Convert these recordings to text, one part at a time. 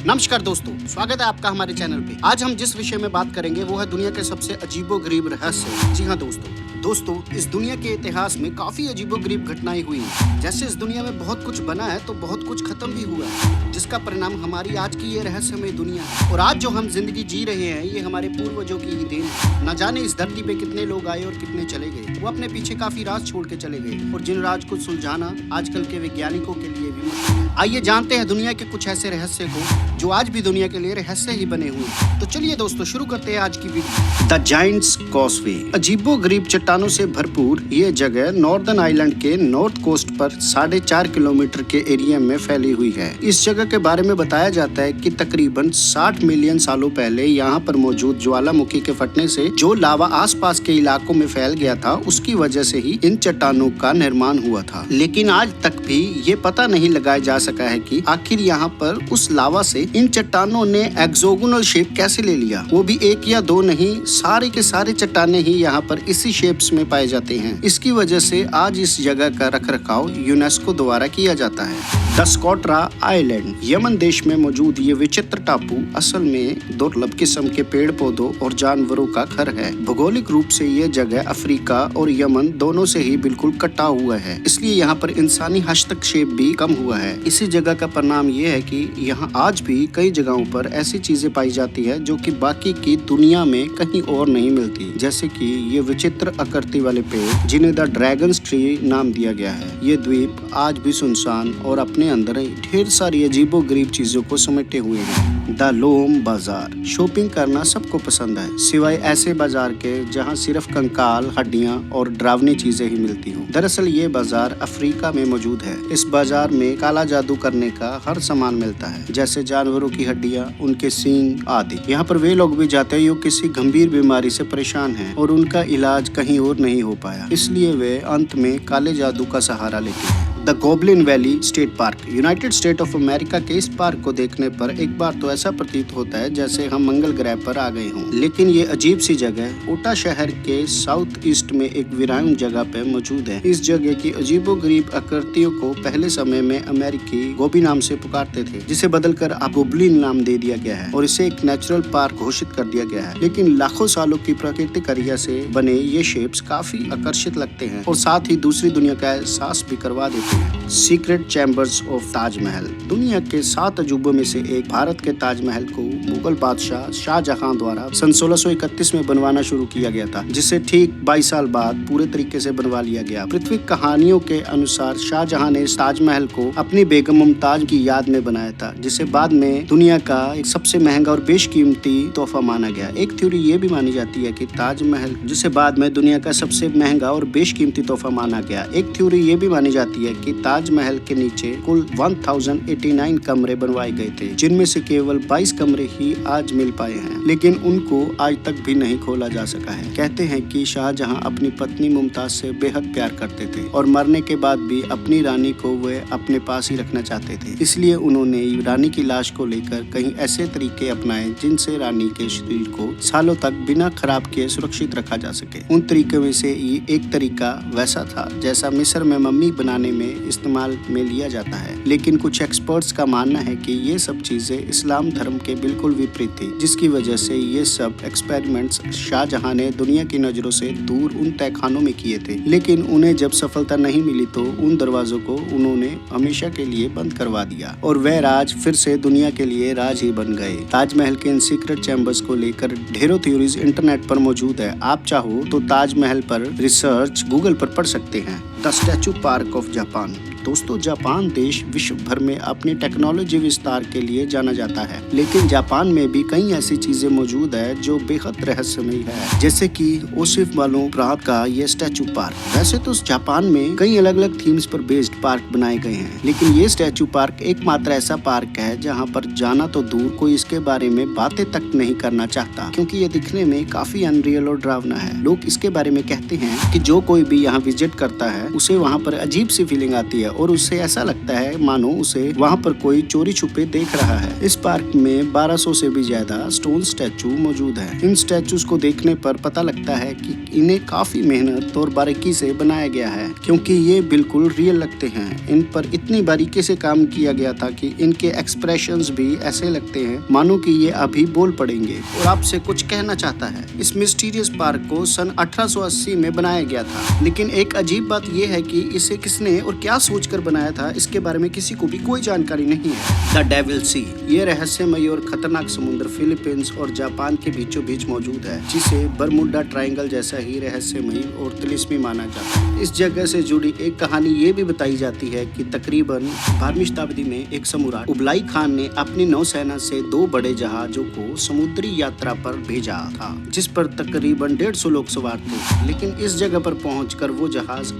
नमस्कार दोस्तों, स्वागत है आपका हमारे चैनल पे। आज हम जिस विषय में बात करेंगे वो है दुनिया के सबसे अजीबोगरीब रहस्य। जी हाँ दोस्तों, इस दुनिया के इतिहास में काफी अजीबोगरीब घटनाएं हुई हैं। जैसे इस दुनिया में बहुत कुछ बना है तो बहुत कुछ खत्म भी हुआ है, जिसका परिणाम हमारी आज की ये रहस्यमय दुनिया है। और आज जो हम जिंदगी जी रहे हैं ये हमारे पूर्वजों की ही देन है। न जाने इस धरती पे कितने लोग आए और कितने चले गए। वो अपने पीछे काफी राज छोड़ के चले गए और जिन राज को सुलझाना आजकल के वैज्ञानिकों के लिए भी मुश्किल है। आइए जानते हैं दुनिया के कुछ ऐसे रहस्य को जो आज भी दुनिया के लिए रहस्य ही बने हुए हैं। तो चलिए दोस्तों, शुरू करते हैं आज की वीडियो। The giants causeway. अजीबोगरीब चट्टानों से भरपूर ये जगह नॉर्दर्न आइलैंड के नॉर्थ कोस्ट पर 4.5 किलोमीटर के एरिया में फैली हुई है। इस जगह के बारे में बताया जाता है कि तकरीबन 60 मिलियन सालों पहले यहाँ पर मौजूद ज्वालामुखी के फटने से जो लावा आसपास के इलाकों में फैल गया था, उसकी वजह से ही इन चट्टानों का निर्माण हुआ था। लेकिन आज तक भी ये पता नहीं लगाया जा सका है कि आखिर यहाँ पर उस लावा से इन चट्टानों ने एक्सोगोनल शेप कैसे ले लिया। वो भी एक या दो नहीं, सारे के सारे चट्टाने ही यहाँ पर इसी शेप्स में पाए जाते हैं। इसकी वजह से आज इस जगह का रखरखाव यूनेस्को द्वारा किया जाता है। The स्कोट्रा island. यमन देश में मौजूद ये विचित्र टापू असल में दुर्लभ किस्म के पेड़ पौधों और जानवरों का घर है। भौगोलिक रूप से ये जगह अफ्रीका और यमन दोनों से ही बिल्कुल कटा हुआ है, इसलिए यहाँ पर इंसानी हस्तक्षेप भी कम हुआ है। इसी जगह का परिणाम ये है कि यहाँ आज भी कई जगहों पर ऐसी चीजें पाई जाती है जो कि बाकी की दुनिया में कहीं और नहीं मिलती। जैसे कि ये विचित्र आकृति वाले पेड़ जिन्हें द ड्रैगन्स ट्री नाम दिया गया है। ये द्वीप आज भी सुनसान और अपने अंदर ढेर सारी अजीबोगरीब चीजों को समेटे हुए हैं। द लोम बाजार। शॉपिंग करना सबको पसंद है, सिवाय ऐसे बाजार के जहाँ सिर्फ कंकाल, हड्डियाँ और डरावनी चीजें ही मिलती हों। दरअसल ये बाजार अफ्रीका में मौजूद है। इस बाजार में काला जादू करने का हर सामान मिलता है, जैसे जानवरों की हड्डियाँ, उनके सींग आदि। यहाँ पर वे लोग भी जाते हैं जो किसी गंभीर बीमारी से परेशान हैं और उनका इलाज कहीं और नहीं हो पाया, इसलिए वे अंत में काले जादू का सहारा लेते हैं। The goblin valley state park. United state of America के इस पार्क को देखने पर एक बार तो ऐसा प्रतीत होता है जैसे हम मंगल ग्रह पर आ गए हों। लेकिन ये अजीब सी जगह ओटा शहर के साउथ ईस्ट में एक वीरान जगह पे मौजूद है। इस जगह की अजीबोगरीब आकृतियों को पहले समय में अमेरिकी गोबी नाम से पुकारते थे, जिसे बदलकर अब गोब्लिन नाम दे दिया गया है और इसे एक नेचुरल पार्क घोषित कर दिया गया है। लेकिन लाखों सालों की प्राकृतिक क्रिया से बने ये शेप्स काफी आकर्षित लगते हैं और साथ ही दूसरी दुनिया का एहसास भी करवा देते हैं। Secret chambers of Taj Mahal. दुनिया के 7 अजूबों में से एक भारत के ताजमहल को मुगल बादशाह शाहजहां द्वारा सन 1631 में बनवाना शुरू किया गया था, जिसे ठीक 22 साल बाद पूरे तरीके से बनवा लिया गया। पृथ्वी कहानियों के अनुसार शाहजहां ने ताजमहल को अपनी बेगम मुमताज की याद में बनाया था, जिसे बाद में दुनिया का एक सबसे महंगा और बेशकीमती तोहफा माना गया। एक थ्योरी ये भी मानी जाती है कि ताजमहल, जिसे बाद में दुनिया का सबसे महंगा और बेशकीमती तोहफा माना गया। एक थ्योरी ये भी मानी जाती है कि ताजमहल के नीचे कुल 1089 कमरे बनवाए गए थे, जिनमें से केवल 22 कमरे ही आज मिल पाए हैं, लेकिन उनको आज तक भी नहीं खोला जा सका है। कहते हैं कि शाहजहां अपनी पत्नी मुमताज से बेहद प्यार करते थे और मरने के बाद भी अपनी रानी को वे अपने पास ही रखना चाहते थे, इसलिए उन्होंने रानी की लाश को लेकर कई ऐसे तरीके अपनाए जिनसे रानी के शरीर को सालों तक बिना खराब किए सुरक्षित रखा जा सके। उन तरीकों में से एक तरीका वैसा था जैसा मिस्र में मम्मी बनाने में इस्तेमाल में लिया जाता है, लेकिन कुछ एक्सपर्ट्स का मानना है कि ये सब चीजें इस्लाम धर्म के बिल्कुल विपरीत थी, जिसकी वजह से ये सब एक्सपेरिमेंट्स शाहजहां ने दुनिया की नजरों से दूर उन तहखानों में किए थे। लेकिन उन्हें जब सफलता नहीं मिली तो उन दरवाजों को उन्होंने हमेशा के लिए बंद करवा दिया और वह राज फिर से दुनिया के लिए राज ही बन गए। ताजमहल के इन सीक्रेट चैम्बर्स को लेकर ढेरों थ्योरीज इंटरनेट पर मौजूद है। आप चाहो तो ताजमहल पर रिसर्च गूगल पर पढ़ सकते हैं। The statue park of Japan. दोस्तों, जापान देश विश्व भर में अपनी टेक्नोलॉजी विस्तार के लिए जाना जाता है, लेकिन जापान में भी कई ऐसी चीजें मौजूद है जो बेहद रहस्यमय है, जैसे कि ओसिफ वालों प्रांत का ये स्टैचू पार्क। वैसे तो जापान में कई अलग अलग थीम्स पर बेस्ड पार्क बनाए गए हैं, लेकिन ये स्टैचू पार्क एकमात्र ऐसा पार्क है जहाँ पर जाना तो दूर, कोई इसके बारे में बातें तक नहीं करना चाहता, क्योंकि ये दिखने में काफी अनरियल और डरावना है। लोग इसके बारे में कहते हैं कि जो कोई भी यहाँ विजिट करता है उसे वहाँ पर अजीब सी फीलिंग आती है और उसे ऐसा लगता है मानो उसे वहाँ पर कोई चोरी छुपे देख रहा है। इस पार्क में 1200 से भी ज्यादा स्टोन स्टैचू मौजूद है। इन स्टैचूज को देखने पर पता लगता है कि इन्हें काफी मेहनत और बारीकी से बनाया गया है, क्योंकि ये बिल्कुल रियल लगते हैं। इन पर इतनी बारीकी से काम किया गया था कि इनके एक्सप्रेशंस भी ऐसे लगते हैं मानो कि ये अभी बोल पड़ेंगे और आपसे कुछ कहना चाहता है। इस मिस्टीरियस पार्क को सन 1880 में बनाया गया था, लेकिन एक अजीब बात यह है कि इसे किसने और क्या सोचकर बनाया था इसके बारे में किसी को भी कोई जानकारी नहीं है। द डेविल सी, ये रहस्यमयी और खतरनाक समुद्र फिलीपींस और जापान के बीचों बीच मौजूद है, जिसे बरमुडा ट्रायंगल जैसा ही रहस्यमयी और तिलिस्मी माना जाता है। इस जगह से जुड़ी एक कहानी ये भी बताई जाती है कि तकरीबन 12वीं शताब्दी में एक सम्राट उबलाई खान ने अपनी नौसेना से 2 बड़े जहाजों को समुद्री यात्रा पर भेजा था, जिस पर तकरीबन 150 लोग सवार थे। लेकिन इस जगह पर पहुंचकर वो जहाज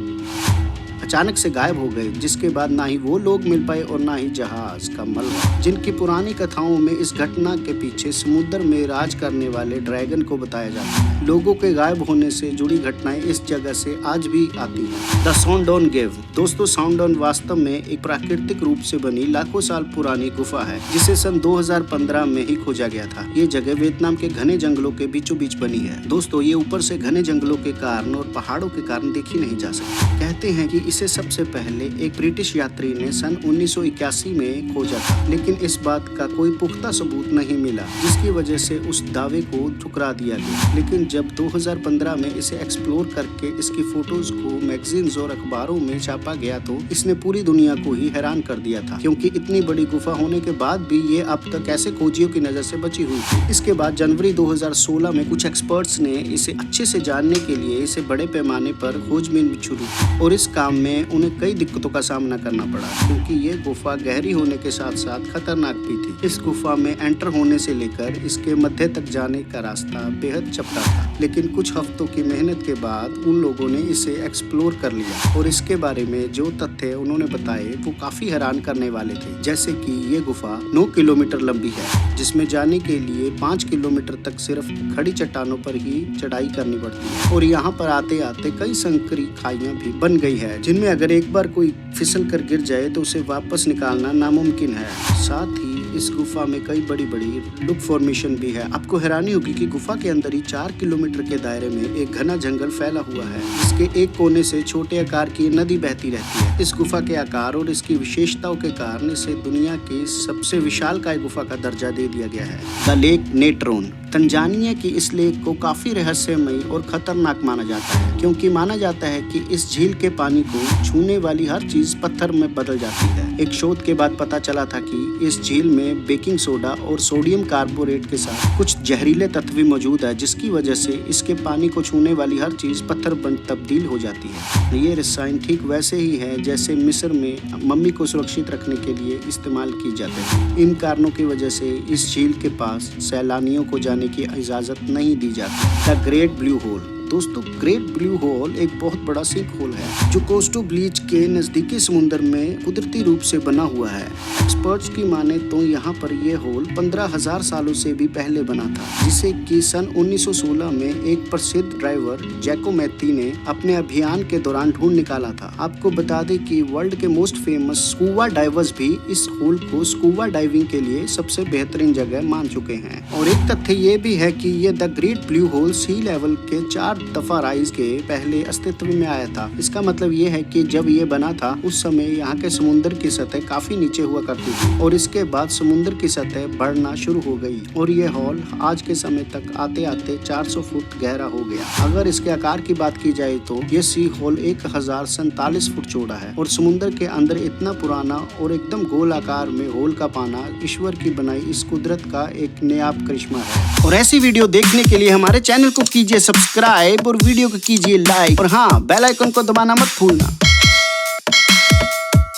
अचानक से गायब हो गए, जिसके बाद ना ही वो लोग मिल पाए और ना ही जहाज का मलबा। जिनकी पुरानी कथाओं में इस घटना के पीछे समुद्र में राज करने वाले ड्रैगन को बताया जाता है। लोगों के गायब होने से जुड़ी घटनाएं इस जगह से आज भी आती हैं। द साउंडोन गेव, दोस्तों साउंडोन वास्तव में एक प्राकृतिक रूप से बनी लाखों साल पुरानी गुफा है, जिसे सन 2015 में ही खोजा गया था। ये जगह वियतनाम के घने जंगलों के बीचों बीच बनी है। दोस्तों ये ऊपर से घने जंगलों के कारण और पहाड़ों के कारण देखी नहीं जा सकती। कहते हैं कि इसे सबसे पहले एक ब्रिटिश यात्री ने सन 1981 में खोजा था, लेकिन इस बात का कोई पुख्ता सबूत नहीं मिला, जिसकी वजह से उस दावे को ठुकरा दिया गया। लेकिन जब 2015 में इसे एक्सप्लोर करके इसकी फोटोज को मैगजीन्स और अखबारों में छापा गया तो इसने पूरी दुनिया को ही हैरान कर दिया था, क्योंकि इतनी बड़ी गुफा होने के बाद भी ये अब तक ऐसे खोजियों की नजर से बची हुई थी। इसके बाद जनवरी 2016 में कुछ एक्सपर्ट्स ने इसे अच्छे से जानने के लिए इसे बड़े पैमाने पर खोजबीन शुरू की, और इस काम में उन्हें कई दिक्कतों का सामना करना पड़ा, क्योंकि ये गुफा गहरी होने के साथ साथ खतरनाक भी थी। इस गुफा में एंटर होने से लेकर इसके मध्य तक जाने का रास्ता बेहद चपटा था, लेकिन कुछ हफ्तों की मेहनत के बाद उन लोगों ने इसे एक्सप्लोर कर लिया, और इसके बारे में जो तथ्य उन्होंने बताए वो काफी हैरान करने वाले थे। जैसे कि ये गुफा 9 किलोमीटर लंबी है, जिसमें जाने के लिए 5 किलोमीटर तक सिर्फ खड़ी चट्टानों पर ही चढ़ाई करनी पड़ती है, और यहाँ पर आते आते कई संकरी खाइयां भी बन गई है, जिनमें अगर एक बार कोई फिसल कर गिर जाए तो उसे वापस निकालना नामुमकिन है। साथ ही इस गुफा में कई बड़ी बड़ी लुक फॉर्मेशन भी है। आपको हैरानी होगी कि गुफा के अंदर ही 4 किलोमीटर के दायरे में एक घना जंगल फैला हुआ है, जिसके एक कोने से छोटे आकार की नदी बहती रहती है। इस गुफा के आकार और इसकी विशेषताओं के कारण इसे दुनिया की सबसे विशालकाय गुफा का दर्जा दे दिया गया है। द लेक नेट्रोन, तंजानिया की इस लेक को काफी रहस्यमयी और खतरनाक माना जाता है, क्योंकि माना जाता है कि इस झील के पानी को छूने वाली हर चीज पत्थर में बदल जाती है। एक शोध के बाद पता चला था कि इस झील में बेकिंग सोडा और सोडियम कार्बोरेट के साथ कुछ जहरीले तत्व भी मौजूद है, जिसकी वजह से इसके पानी को छूने वाली हर चीज पत्थर बन तब्दील हो जाती है। ये रसायन ठीक वैसे ही है जैसे मिस्र में मम्मी को सुरक्षित रखने के लिए इस्तेमाल की जाते हैं। इन कारणों की वजह से इस झील के पास सैलानियों को जाने की इजाजत नहीं दी जाती। द ग्रेट ब्लू होल, दोस्तों ग्रेट ब्लू होल एक बहुत बड़ा सिंक होल है, जो कोस्टो ब्लीच के नजदीकी समुद्र में कुदरती रूप से बना हुआ है। एक्सपर्ट्स की माने तो यहाँ पर यह होल 15,000 सालों से भी पहले बना था, जिसे कि सन 1916 में एक प्रसिद्ध ड्राइवर जैको मैथी ने अपने अभियान के दौरान ढूंढ निकाला था। आपको बता दें कि वर्ल्ड के मोस्ट फेमस स्कूबा डाइवर्स भी इस होल को स्कूबा डाइविंग के लिए सबसे बेहतरीन जगह मान चुके हैं। और एक तथ्य ये भी है कि ये the Great Blue Hole sea level के 4 दफा राइज के पहले अस्तित्व में आया था। इसका मतलब ये है कि जब ये बना था उस समय यहाँ के समुद्र की सतह काफी नीचे हुआ करती थी, और इसके बाद समुद्र की सतह बढ़ना शुरू हो गई, और ये हॉल आज के समय तक आते आते 400 फुट गहरा हो गया। अगर इसके आकार की बात की जाए तो ये सी हॉल 1047 फुट चौड़ा है, और समुद्र के अंदर इतना पुराना और एकदम गोल आकार में होल का पाना ईश्वर की बनाई इस कुदरत का एक नायाब करिश्मा है। और ऐसी वीडियो देखने के लिए हमारे चैनल को कीजिए सब्सक्राइब और वीडियो को कीजिए लाइक, और हाँ बेल आइकन को दबाना मत भूलना।